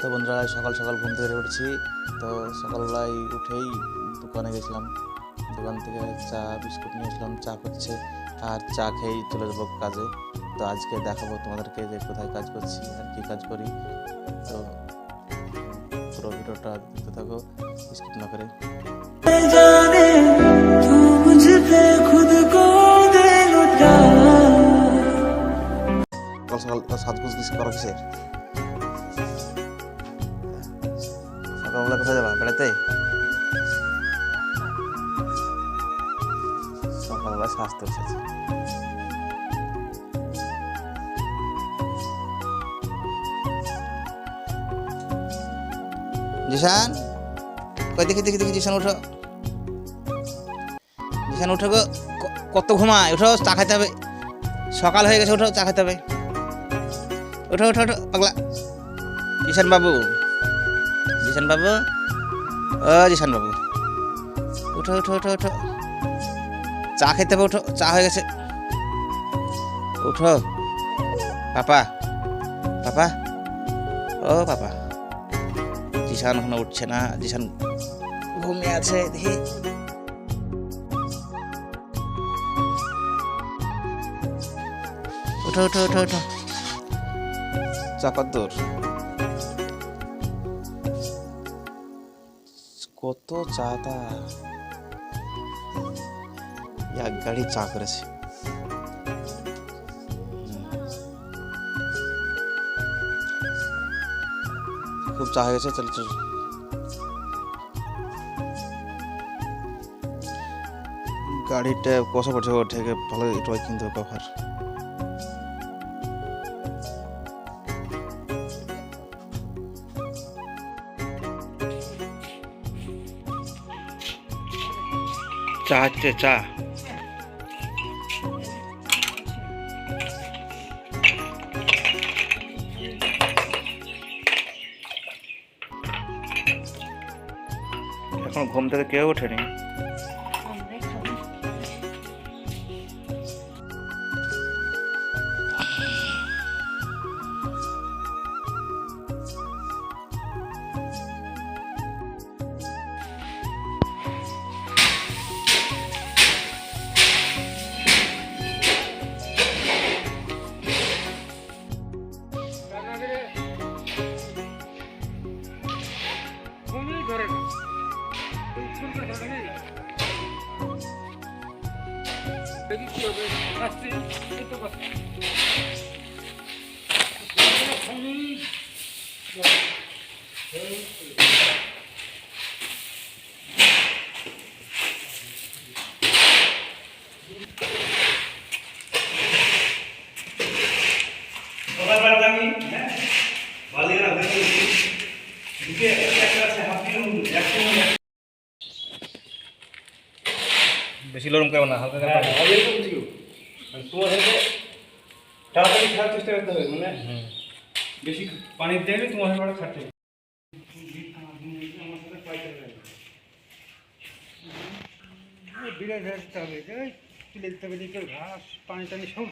তো বন্ধুরা সকাল সকাল ঘুম থেকে উঠেছি। তো সকালবেলায় উঠেই দোকানে গেছিলাম, দোকান থেকে চা বিস্কুট নিয়েছিলাম, চা করছে আর চা খেয়েই চলে যাবো কাজে। তো আজকে দেখাবো তোমাদেরকে যে কোথায় কাজ করছি আর কী কাজ করি। তো পুরো ভিডিওটা দেখতে থাকো স্কিপ না করে। সকাল সকাল সাজগুজ কিছু করা কিসের? সকালবেলা কোথায় যাবা? বেড়াতে? সকালবেলা সাজতে এসেছে। জিশান কই, দেখি দেখি দেখি, জিশান উঠো, জিশান উঠো গো, কত ঘুমায়, উঠো, চা খাইতে হবে, সকাল হয়ে গেছে, উঠো, চা খাইতে হবে, উঠো উঠো উঠো পাগলা। জিশান বাবু, জিশান বাবু, ও জিশান বাবু, উঠো উঠো উঠো উঠো, চা খেতে হবে, উঠো, চা হয়ে গেছে, উঠো পাপা, পাপা, ও পাপা। জিশান এখনো উঠছে না, জিশান ঘুমিয়ে আছে, দেখি উঠো উঠো উঠো উঠো, চাপার দৌড়, কত চা তা, এক গাড়ি চা করেছে। খুব চা হয়ে গেছে, চল চল। গাড়িটা কষা পড়ছে, ওর থেকে ভালো এটাই কিনতে হবে কভার। চা হচ্ছে, চা এখন ঘুম থেকে কেউ ওঠেনি। বেশি লরম করবে না, হালকা করে তোমার হাতে তাড়াতাড়ি খাওয়ার চেষ্টা করতে হবে, মানে বেশি পানি দেবে তোমার হাতে ছাড়তে হবে। বিরাট হবে, তুলে দিতে হবে, ঘাস পানি টানি সব